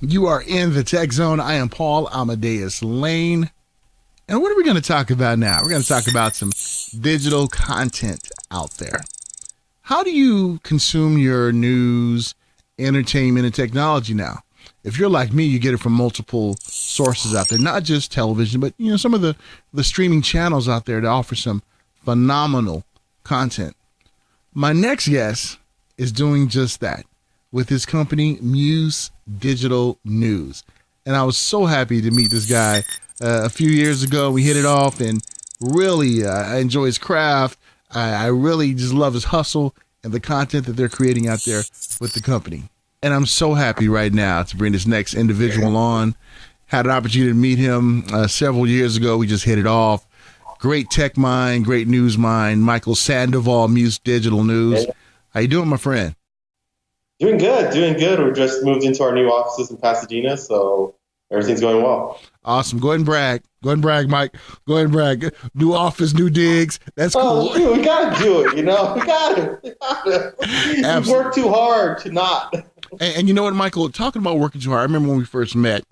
You are in the Tech Zone. I am Paul Amadeus Lane. And what are we going to talk about now? We're going to talk about some digital content out there. How do you consume your news, entertainment, and technology now? If you're like me, you get it from multiple sources out there, not just television, but some of the streaming channels out there that offer some phenomenal content. My next guest is doing just that with his company, MUSE Digital News. And I was so happy to meet this guy a few years ago. We hit it off, and really, I enjoy his craft. I really just love his hustle and the content that they're creating out there with the company. And I'm so happy right now to bring this next individual on. Had an opportunity to meet him several years ago. We just hit it off. Great tech mind, great news mind. Michael Sandoval, MUSE Digital News. How you doing, my friend? Doing good, doing good. We just moved into our new offices in Pasadena, so everything's going well. Awesome. Go ahead and brag. Go ahead and brag, Mike. Go ahead and brag. New office, new digs. That's cool. Dude, we gotta do it, We gotta. We work too hard to not. And you know what, Michael? Talking about working too hard, I remember when we first met,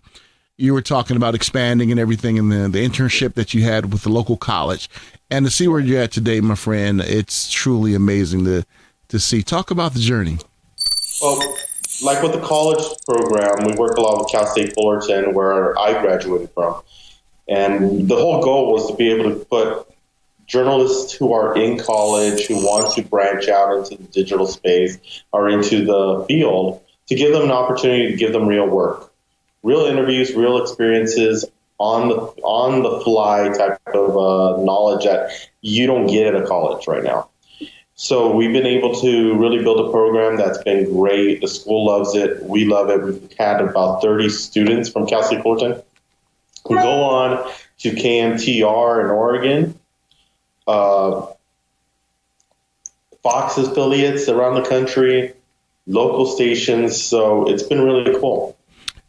you were talking about expanding and everything, and the internship that you had with the local college. And to see where you're at today, my friend, it's truly amazing to see. Talk about the journey. Well, like with the college program, we work a lot with Cal State Fullerton, where I graduated from. And the whole goal was to be able to put journalists who are in college, who want to branch out into the digital space or into the field, to give them an opportunity to give them real work, real interviews, real experiences, on the fly type of knowledge that you don't get at a college right now. So we've been able to really build a program that's been great. The school loves it. We love it. We've had about 30 students from Cal State Fullerton who go on to KMTR in Oregon, Fox affiliates around the country, local stations. So it's been really cool.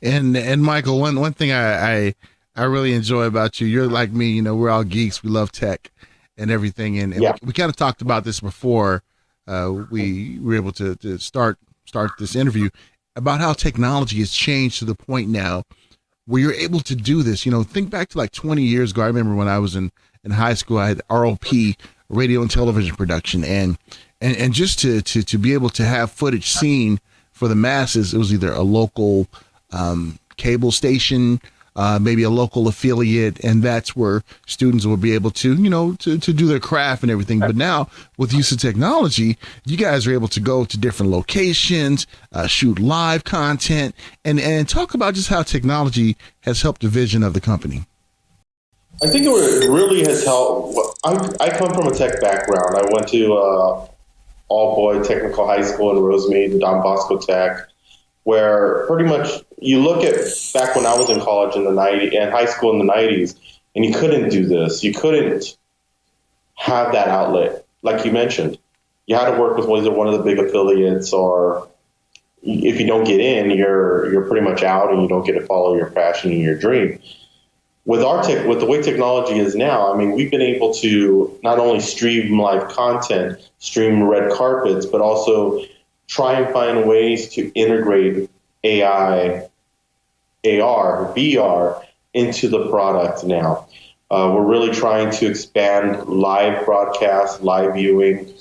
And Michael, one thing I really enjoy about you, you're like me, we're all geeks. We love tech and everything. And yeah. we kind of talked about this before we were able to start this interview, about how technology has changed to the point now where you're able to do this. Think back to like 20 years ago. I remember when I was in high school, I had ROP, radio and television production, and just to be able to have footage seen for the masses. It was either a local cable station, maybe a local affiliate, and that's where students will be able to, to do their craft and everything. But now, with use of technology, you guys are able to go to different locations, shoot live content, and talk about just how technology has helped the vision of the company. I think it really has helped. I come from a tech background. I went to all-boy technical high school in Rosemead, Don Bosco Tech, where pretty much you look at back when I was in college in the 90s and high school in the 90s, and you couldn't do this. You couldn't have that outlet, like you mentioned. You had to work with one of the big affiliates, or if you don't get in, you're pretty much out, and you don't get to follow your passion and your dream. With with the way technology is now, we've been able to not only stream live content, stream red carpets, but also try and find ways to integrate AI, AR, VR into the product now. We're really trying to expand live broadcast, live viewing,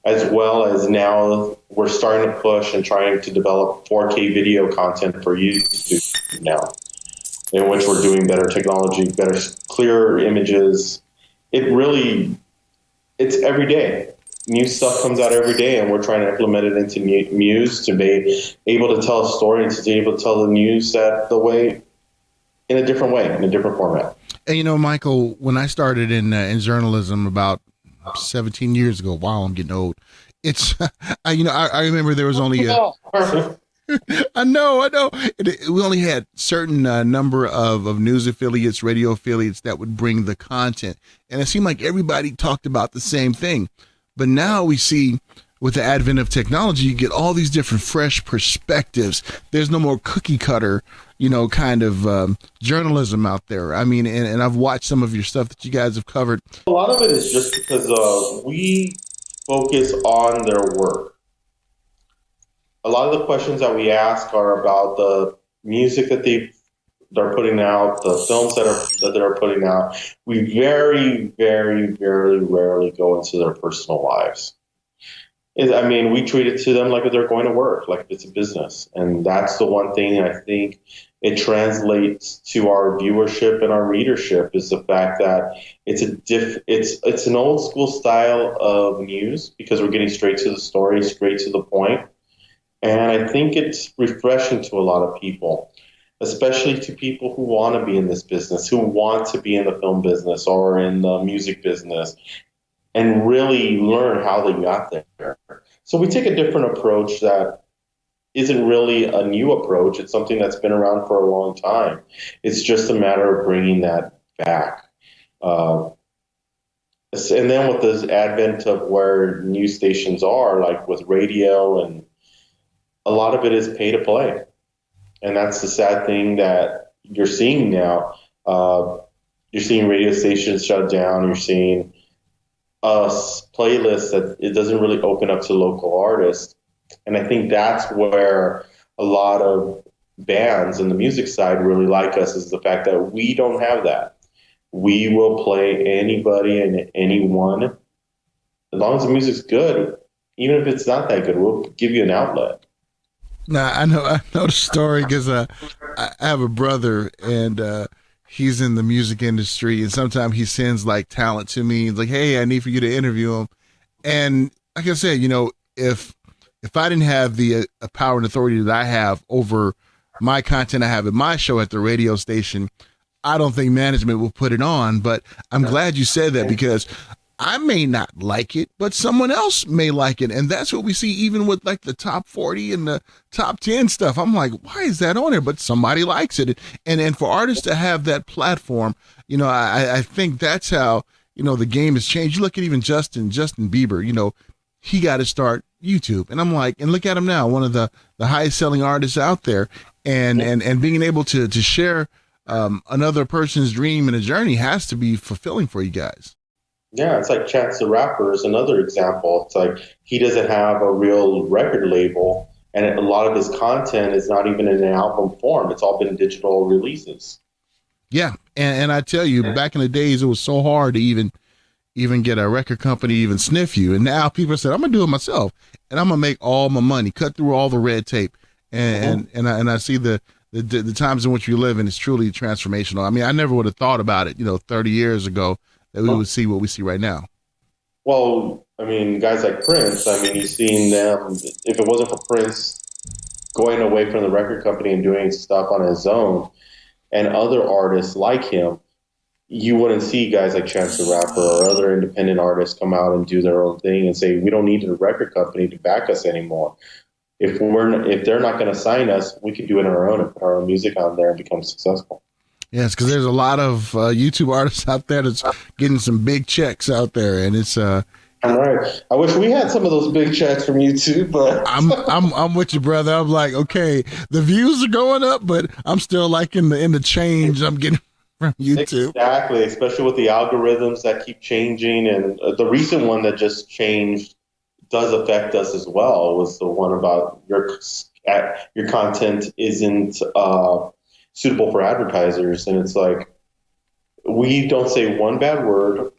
as well as now we're starting to push and trying to develop 4K video content for YouTube now, in which we're doing better technology, better, clearer images. It's every day. New stuff comes out every day, and we're trying to implement it into MUSE to be able to tell a story and to be able to tell the news in a different way, in a different format. And Michael, when I started in journalism about 17 years ago, wow, I'm getting old. It's I remember there was only I know. We only had certain number of news affiliates, radio affiliates that would bring the content, and it seemed like everybody talked about the same thing. But now we see, with the advent of technology, you get all these different fresh perspectives. There's no more cookie cutter, kind of journalism out there. And I've watched some of your stuff that you guys have covered. A lot of it is just because we focus on their work. A lot of the questions that we ask are about music that they're putting out, the films that they're putting out, we very, very, very rarely go into their personal lives. I mean, we treat it to them like they're going to work, like it's a business, and that's the one thing I think it translates to our viewership and our readership is the fact that it's an old school style of news because we're getting straight to the story, straight to the point, and I think it's refreshing to a lot of people, especially to people who want to be in this business, who want to be in the film business or in the music business, and really learn how they got there. So we take a different approach that isn't really a new approach. It's something that's been around for a long time. It's just a matter of bringing that back. And then with this advent of where news stations are, like with radio, and a lot of it is pay to play. And that's the sad thing that you're seeing now. You're seeing radio stations shut down. You're seeing playlists that it doesn't really open up to local artists. And I think that's where a lot of bands in the music side really like us, is the fact that we don't have that. We will play anybody and anyone as long as the music's good. Even if it's not that good, we'll give you an outlet. Now I know the story because I have a brother and he's in the music industry, and sometimes he sends like talent to me. He's like, "Hey, I need for you to interview him." And like I said, if I didn't have the power and authority that I have over my content I have at my show at the radio station, I don't think management will put it on. But I'm glad you said that because I may not like it, but someone else may like it. And that's what we see even with like the top 40 and the top 10 stuff. I'm like, why is that on there? But somebody likes it. And for artists to have that platform, I think that's how, the game has changed. You look at even Justin Bieber, he got to start YouTube. And I'm like, and look at him now, one of the highest selling artists out there. And being able to share another person's dream and a journey has to be fulfilling for you guys. Yeah, it's like Chance the Rapper is another example. It's like he doesn't have a real record label, and a lot of his content is not even in an album form. It's all been digital releases. Yeah, and I tell you, back in the days, it was so hard to even get a record company to even sniff you. And now people said, I'm gonna do it myself, and I'm gonna make all my money, cut through all the red tape, and I see the times in which we live in is truly transformational. I mean, I never would have thought about it, 30 years ago, that we would see what we see right now. Well, I mean, guys like Prince, I mean, you've seen them. If it wasn't for Prince going away from the record company and doing stuff on his own, and other artists like him, you wouldn't see guys like Chance the Rapper or other independent artists come out and do their own thing and say, we don't need a record company to back us anymore. If they're not going to sign us, we can do it on our own and put our own music on there and become successful. Yes, because there's a lot of YouTube artists out there that's getting some big checks out there, and it's all right. I wish we had some of those big checks from YouTube, but I'm with you, brother. I'm like, okay, the views are going up, but I'm still like in the change I'm getting from YouTube. Exactly, especially with the algorithms that keep changing, and the recent one that just changed does affect us as well. Was the one about your content isn't suitable for advertisers, and it's like we don't say one bad word.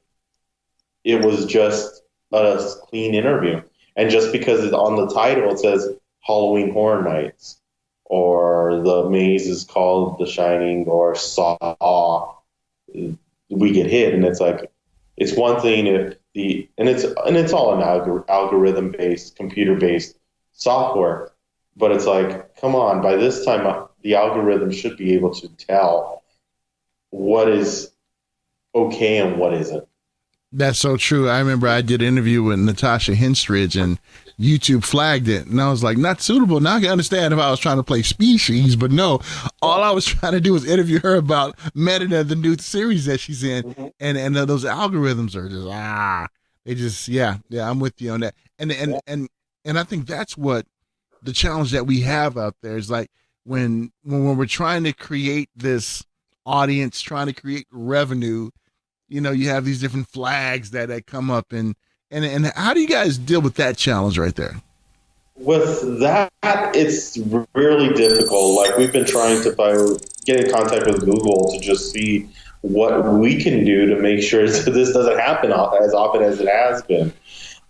It was just a clean interview, and just because it's on the title it says Halloween Horror Nights or The Maze is called The Shining or Saw, we get hit. And it's like, it's one thing if it's all an algorithm based, computer based software, but it's like, come on, by this time the algorithm should be able to tell what is okay and what isn't. That's so true. I remember I did an interview with Natasha Henstridge and YouTube flagged it. And I was like, not suitable. Now I can understand if I was trying to play Species, but no, all I was trying to do was interview her about Meta, the new series that she's in. Mm-hmm. And those algorithms are just, yeah, I'm with you on that. And I think that's what the challenge that we have out there is like when we're trying to create this audience, trying to create revenue, you have these different flags that come up and how do you guys deal with that challenge right there? With that, it's really difficult. Like we've been trying to get in contact with Google to just see what we can do to make sure this doesn't happen as often as it has been.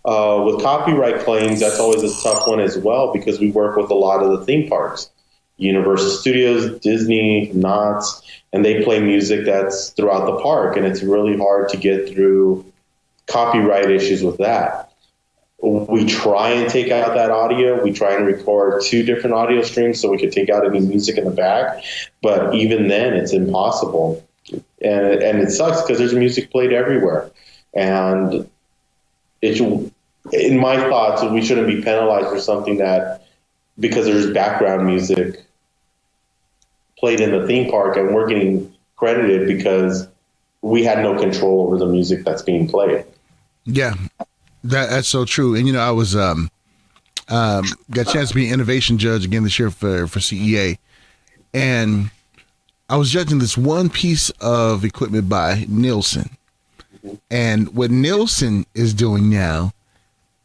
With copyright claims, that's always a tough one as well because we work with a lot of the theme parks, Universal Studios, Disney, Knott's, and they play music that's throughout the park, and it's really hard to get through copyright issues with that. We try and take out that audio. We try and record 2 different audio streams so we can take out any music in the back. But even then, it's impossible. And it sucks because there's music played everywhere. And in my thoughts, we shouldn't be penalized for something that, because there's background music played in the theme park and we're getting credited because we had no control over the music that's being played. Yeah. That's so true. And, I was got a chance to be an innovation judge again this year for CEA. And I was judging this one piece of equipment by Nielsen. And what Nielsen is doing now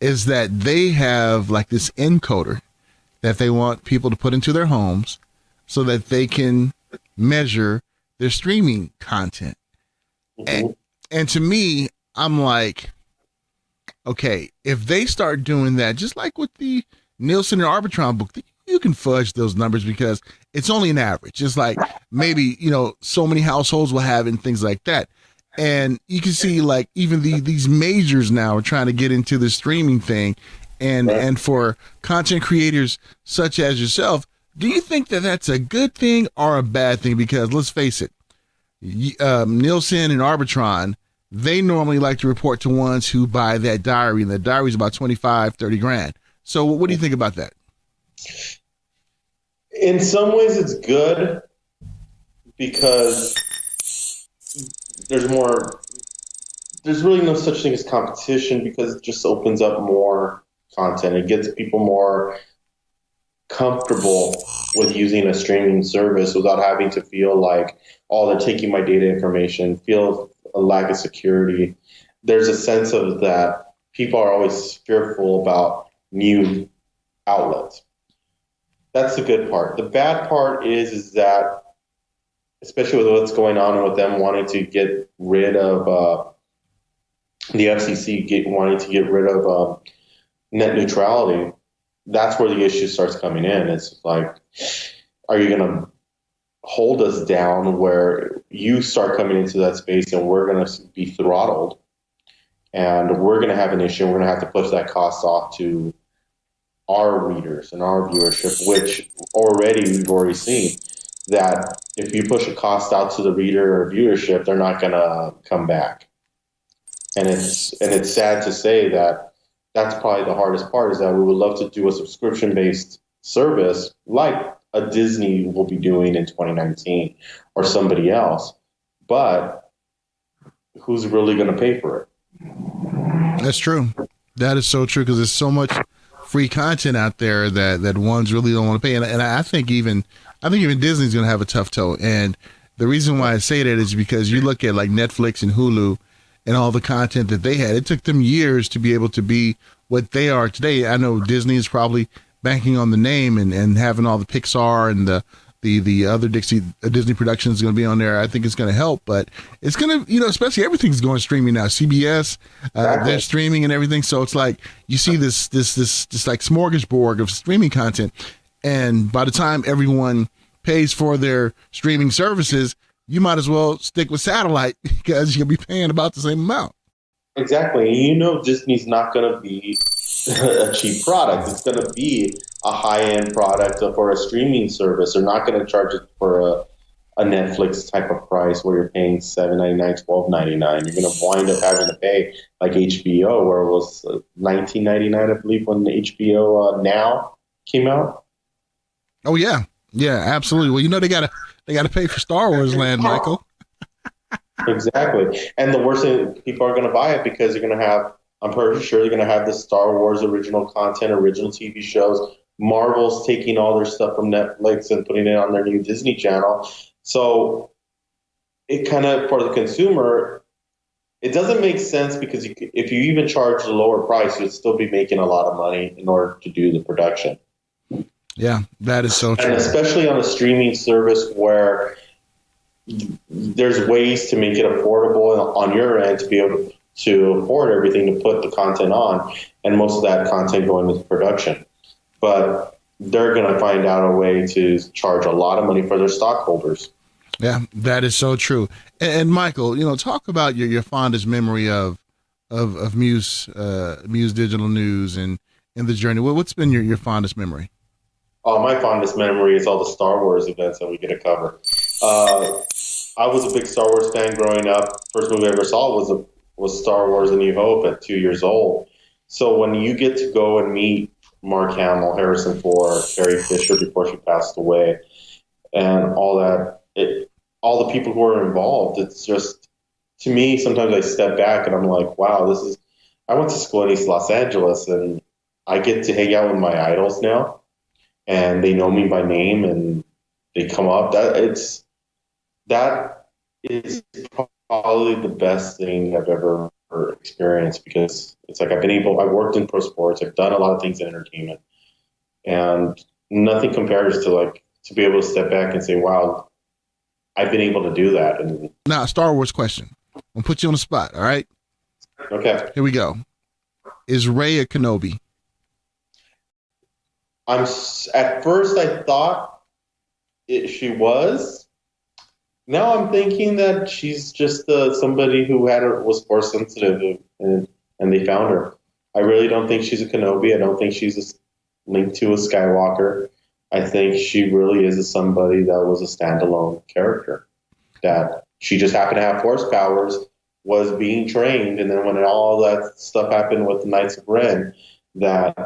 is that they have like this encoder that they want people to put into their homes so that they can measure their streaming content. And to me, I'm like, okay, if they start doing that, just like with the Nielsen Arbitron book, you can fudge those numbers because it's only an average. It's like maybe, so many households will have it and things like that. And you can see like even these majors now are trying to get into the streaming thing. And for content creators such as yourself, do you think that that's a good thing or a bad thing? Because let's face it, Nielsen and Arbitron, they normally like to report to ones who buy that diary, and the diary is about 25, 30 grand. So what do you think about that? In some ways it's good because there's really no such thing as competition because it just opens up more content. It gets people more comfortable with using a streaming service without having to feel like, oh, they're taking my data information, feel a lack of security. There's a sense of that people are always fearful about new outlets. That's the good part. The bad part is that, especially with what's going on with them wanting to get rid of the FCC wanting to get rid of net neutrality, that's where the issue starts coming in. It's like, are you going to hold us down where you start coming into that space and we're going to be throttled and we're going to have an issue and we're going to have to push that cost off to our readers and our viewership, which we've already seen that if you push a cost out to the reader or viewership, they're not going to come back. And it's sad to say that that's probably the hardest part, is that we would love to do a subscription-based service like a Disney will be doing in 2019 or somebody else. But who's really going to pay for it? That's true. That is so true because there's so much free content out there that ones really don't want to pay. And I think even Disney's going to have a tough toe. And the reason why I say that is because you look at like Netflix and Hulu and all the content that they had. It took them years to be able to be what they are today. I know Disney is probably banking on the name and having all the Pixar and the other Disney productions going to be on there. I think it's going to help, but it's going to, especially everything's going streaming now. CBS, they're streaming and everything. So it's like you see this like smorgasbord of streaming content. And by the time everyone pays for their streaming services, you might as well stick with satellite because you'll be paying about the same amount. Exactly. Disney's not going to be a cheap product. It's going to be a high-end product for a streaming service. They're not going to charge it for a Netflix type of price where you're paying $7.99, $12.99. You're going to wind up having to pay like HBO, where it was $19.99, I believe, when HBO Now came out. Oh yeah, absolutely. Well, they gotta pay for Star Wars Land, Michael. Exactly, and the worst thing, people are going to buy it because they're going to have. I'm pretty sure they're going to have the Star Wars original content, original TV shows. Marvel's taking all their stuff from Netflix and putting it on their new Disney Channel. So it kind of, for the consumer, it doesn't make sense because if you even charge the lower price, you'd still be making a lot of money in order to do the production. Yeah, that is so true. And especially on a streaming service where there's ways to make it affordable on your end to be able to afford everything to put the content on, and most of that content going into production. But they're going to find out a way to charge a lot of money for their stockholders. Yeah, that is so true. And Michael, talk about your fondest memory of Muse Digital News and the journey. What's been your fondest memory? Oh, my fondest memory is all the Star Wars events that we get to cover. I was a big Star Wars fan growing up. First movie I ever saw was Star Wars: A New Hope at 2 years old. So when you get to go and meet Mark Hamill, Harrison Ford, Carrie Fisher before she passed away, and all that, all the people who are involved, it's just, to me, sometimes I step back and I'm like, wow, I went to school in East Los Angeles and I get to hang out with my idols now, and they know me by name and they come up. That is probably the best thing I've ever experienced, because it's like I've worked in pro sports, I've done a lot of things in entertainment, and nothing compares to to be able to step back and say, wow, I've been able to do that. And now, Star Wars question. I'm going to put you on the spot, all right? Okay. Here we go. Is Rey a Kenobi? At first I thought she was. Now I'm thinking that she's just somebody who was force sensitive, and they found her. I really don't think she's a Kenobi. I don't think she's linked to a Skywalker. I think she really is somebody that was a standalone character, that she just happened to have force powers, was being trained, and then when all that stuff happened with the Knights of Ren, that's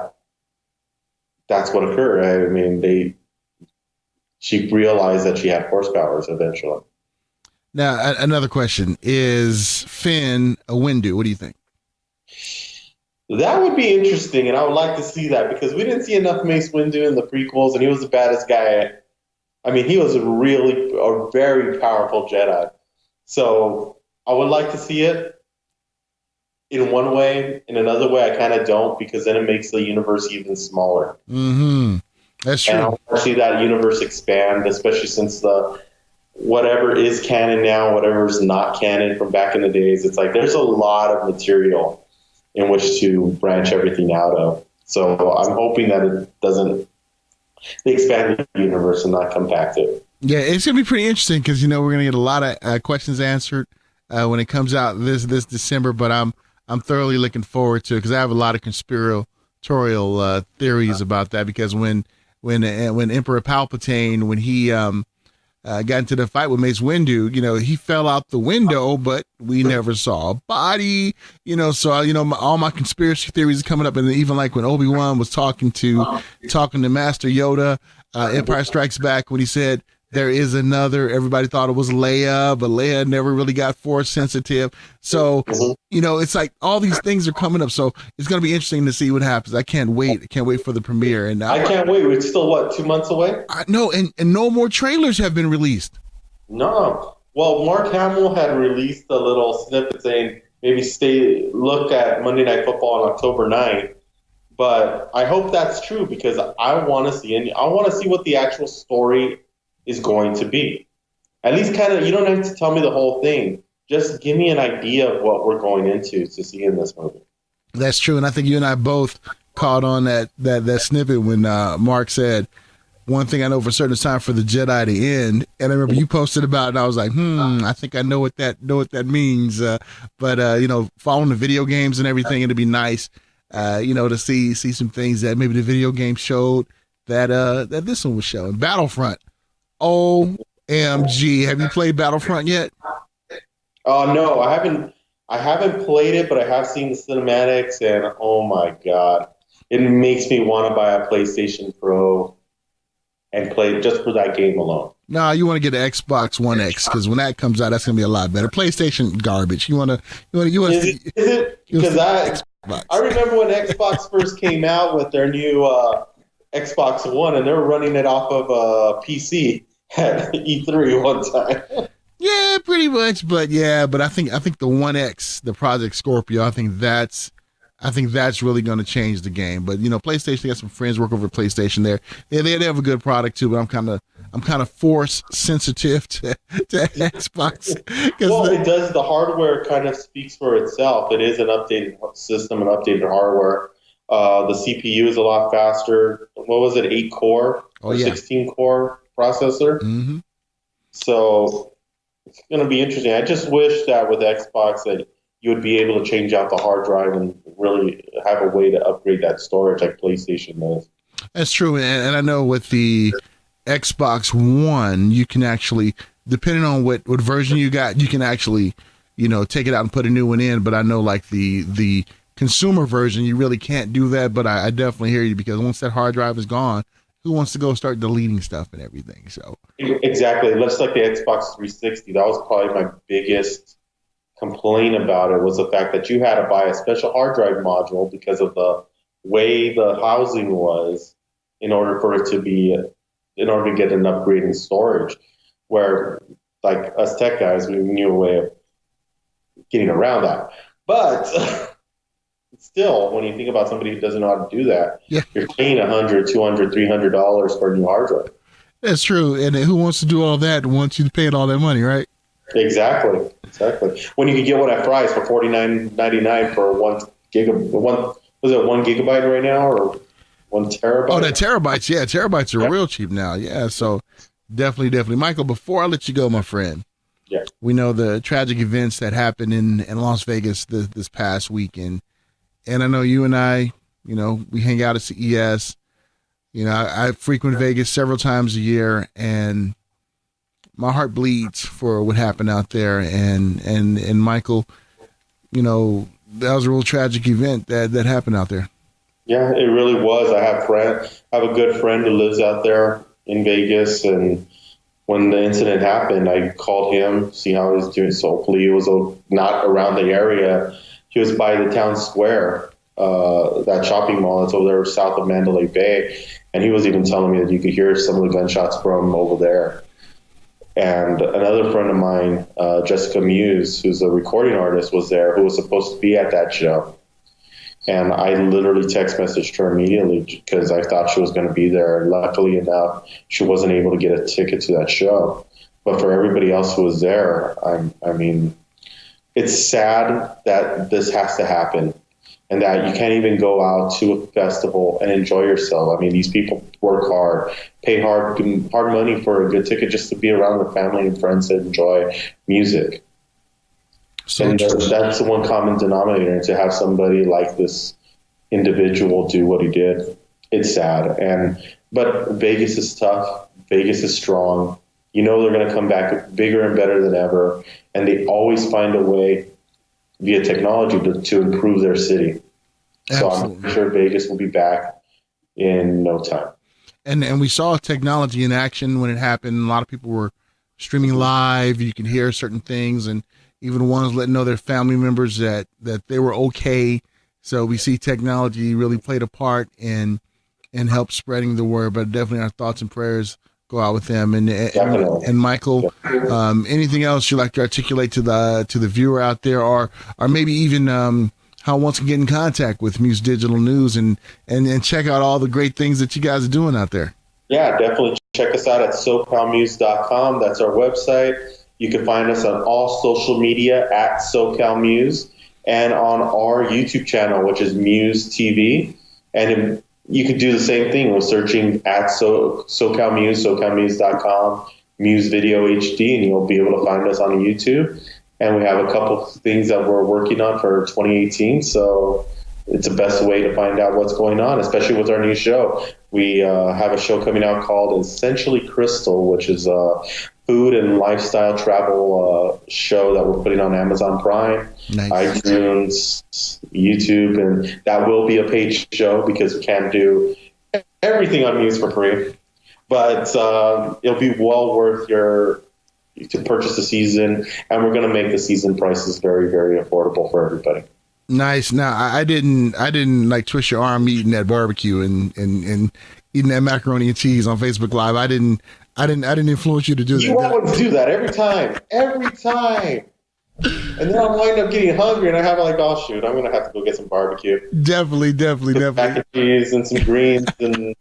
what occurred. I mean, she realized that she had force powers eventually. Now, another question. Is Finn a Windu? What do you think? That would be interesting, and I would like to see that, because we didn't see enough Mace Windu in the prequels, and he was the baddest guy. I mean, he was a very powerful Jedi. So I would like to see it in one way. In another way, I kind of don't, because then it makes the universe even smaller. Mm-hmm. That's true. And I want to see that universe expand, especially since whatever is canon now, whatever is not canon from back in the days, it's like there's a lot of material in which to branch everything out of. So I'm hoping that it doesn't expand the universe and not compact it. Yeah, it's going to be pretty interesting, because, we're going to get a lot of questions answered when it comes out this December, but I'm thoroughly looking forward to it, because I have a lot of conspiratorial theories about that, because when Emperor Palpatine, when he got into the fight with Mace Windu, he fell out the window, but we never saw a body, so, all my conspiracy theories are coming up. And even like when Obi-Wan was talking to Master Yoda, Empire Strikes Back, when he said, there is another, everybody thought it was Leia, but Leia never really got force sensitive. So, it's like all these things are coming up. So it's going to be interesting to see what happens. I can't wait. I can't wait for the premiere. And I can't wait. It's still, 2 months away? No, and no more trailers have been released. No. Well, Mark Hamill had released a little snippet saying maybe look at Monday Night Football on October 9th. But I hope that's true, because I want to see what the actual story is going to be. At least you don't have to tell me the whole thing. Just give me an idea of what we're going into to see in this movie. That's true. And I think you and I both caught on that snippet when Mark said, one thing I know for certain, it's time for the Jedi to end. And I remember you posted about it, and I was like, I think I know what that means. But following the video games and everything, it'd be nice, to see some things that maybe the video game showed that this one was showing. Battlefront. OMG. Have you played Battlefront yet? No, I haven't played it, but I have seen the cinematics, and oh my God, it makes me want to buy a PlayStation Pro and play just for that game alone. No, you want to get an Xbox One X, because when that comes out, that's going to be a lot better. PlayStation garbage. Is it? Because I remember when Xbox first came out with their new Xbox One, and they were running it off of a PC at E3 one time. Yeah, pretty much. But yeah, but I think the One X, the Project Scorpio, I think that's really going to change the game. But PlayStation, I got some friends work over at PlayStation. They have a good product too. But I'm kind of force sensitive to Xbox. Well, it does. The hardware kind of speaks for itself. It is an updated system, an updated hardware. The CPU is a lot faster. What was it? 8-core or 16-core processor. Mm-hmm. So it's going to be interesting. I just wish that with Xbox that you would be able to change out the hard drive and really have a way to upgrade that storage like PlayStation does. That's true. And I know with the Xbox One, you can actually, depending on what version you got, you can actually, take it out and put a new one in. But I know like the consumer version, you really can't do that. But I definitely hear you, because once that hard drive is gone, who wants to go start deleting stuff and everything? So exactly. Just like the Xbox 360, that was probably my biggest complaint about it, was the fact that you had to buy a special hard drive module because of the way the housing was in order to get an upgrade in storage, where like us tech guys, we knew a way of getting around that. But still, when you think about somebody who doesn't know how to do that, you're paying $100, $200, $300 for a new hard drive. That's true. And who wants to do all that once you paid all that money, right? Exactly. When you can get one at Fry's for $49.99 for 1 gigabyte right now, or 1 terabyte? Oh, that terabytes. Yeah, terabytes are real cheap now. Yeah, so definitely. Michael, before I let you go, my friend, we know the tragic events that happened in Las Vegas this past weekend. And I know you and I, we hang out at CES. I frequent Vegas several times a year, and my heart bleeds for what happened out there. And Michael, that was a real tragic event that happened out there. Yeah, it really was. I have a good friend who lives out there in Vegas, and when the incident happened, I called him, see how he's doing. So hopefully he was not around the area. He was by the town square, that shopping mall that's over there south of Mandalay Bay. And he was even telling me that you could hear some of the gunshots from over there. And another friend of mine, Jessica Muse, who's a recording artist, was there, who was supposed to be at that show. And I literally text messaged her immediately because I thought she was going to be there. Luckily enough, she wasn't able to get a ticket to that show. But for everybody else who was there, I mean, it's sad that this has to happen and that you can't even go out to a festival and enjoy yourself. I mean, these people work hard, pay hard money for a good ticket just to be around their family and friends that enjoy music. So and that's the one common denominator, to have somebody like this individual do what he did. It's sad. But Vegas is tough. Vegas is strong. They're going to come back bigger and better than ever. And they always find a way via technology to improve their city. Absolutely. So I'm sure Vegas will be back in no time. And we saw technology in action when it happened. A lot of people were streaming live. You can hear certain things, and even ones letting know their family members that they were okay. So we see technology really played a part in help spreading the word. But definitely our thoughts and prayers go out with them. And Michael, anything else you'd like to articulate to the viewer out there, or maybe even how one can get in contact with Muse Digital News and check out all the great things that you guys are doing out there? Yeah, definitely check us out at SoCalMuse.com. That's our website. You can find us on all social media at SoCalMuse, and on our YouTube channel, which is Muse TV. And you can do the same thing with searching at SoCalMuse, SoCalMuse.com, Muse Video HD, and you'll be able to find us on YouTube. And we have a couple of things that we're working on for 2018, so it's the best way to find out what's going on, especially with our new show. We have a show coming out called Essentially Crystal, which is a food and lifestyle travel show that we're putting on Amazon Prime, iTunes, YouTube, and that will be a paid show because we can't do everything on Muse for free. But it'll be well worth to purchase the season, and we're going to make the season prices very, very affordable for everybody. Nice. Now, I didn't like twist your arm eating that barbecue and eating that macaroni and cheese on Facebook Live. I didn't I didn't influence you to do that. You always do that every time. And then I'm wind up getting hungry, and I have like, oh shoot, I'm gonna have to go get some barbecue. Definitely. Mac and cheese and some greens and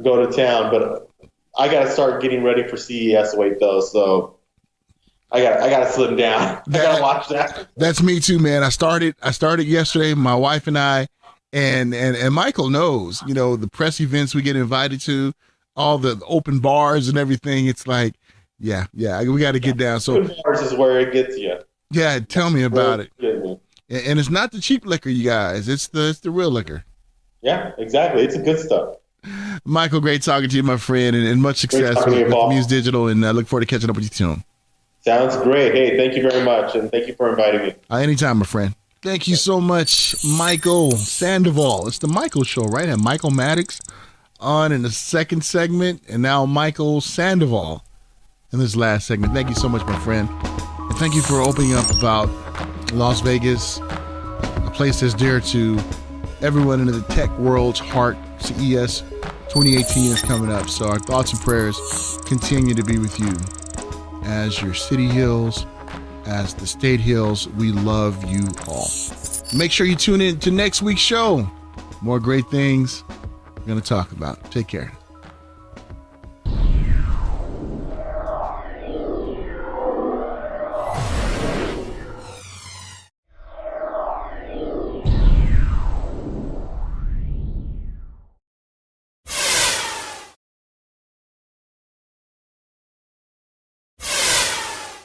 go to town. But I gotta start getting ready for CES weight though, so I gotta slim down. I gotta watch that. That's me too, man. I started yesterday. My wife and I, and Michael knows. You know, the press events we get invited to, all the open bars and everything. It's like, yeah, we got to get down. So open bars is where it gets you. Yeah, tell me about it. And it's not the cheap liquor, you guys. It's the real liquor. Yeah, exactly. It's the good stuff. Michael, great talking to you, my friend, and much success with MUSE Digital, and I look forward to catching up with you soon. Sounds great. Hey, thank you very much, and thank you for inviting me. Anytime, my friend. Thank you so much, Michael Sandoval. It's the Michael Show, right? And Michael Maddox on in the second segment, and now Michael Sandoval in this last segment. Thank you so much, my friend. And thank you for opening up about Las Vegas, a place that's dear to everyone in the tech world's heart. CES 2018 is coming up, so our thoughts and prayers continue to be with you as your city heals, as the state heals. We love you all. Make sure you tune in to next week's show. More great things we're going to talk about. Take care.